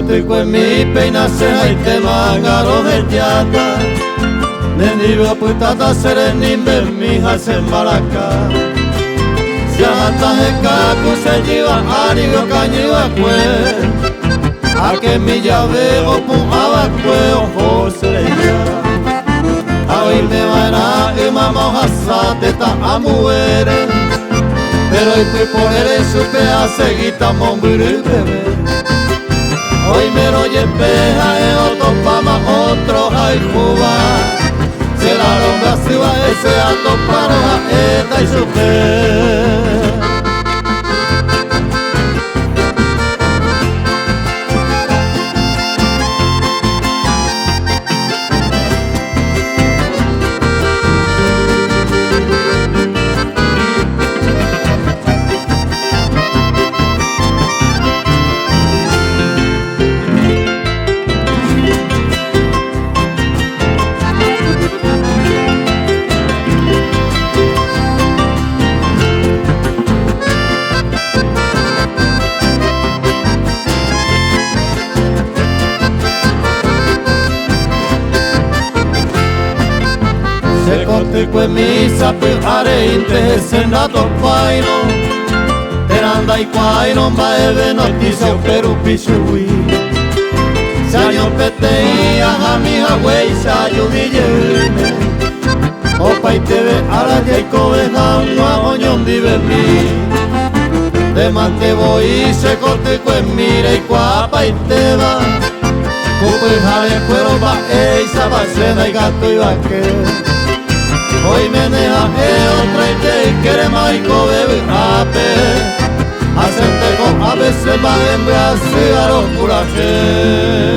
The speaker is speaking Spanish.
kotiko mi peina se haite mangaro de tiata. Mendigo putata sereni mi hasen baraka. Siahata heka kusejiwa arigo kanyiwa kwe. Ake mi llave opu awa kwe ojo sereya. Hoy me van a imamo hasate ta amuere. Pero hoy fui por él supe a seguita momburu bebé. Hoy me lo llepeja en otro pama otro hay cuba. Se la longa suba ese ato para esta y supe. Se kotiko mi sapi areinte senato paino. Teranda y paino baebe noticia peru pishui. Saño pete a mi hawei sayo villene. Opa y te ve a la jaiko dejando a oñón vive mi. De mante voy se kotiko mire y cuapa y te va. Cupo y jale cuero va e sabacena y gato y vaque. Hoy me deja otra y quiere maico bebe ape. Hacente con a veces va en Brasil a los curajes.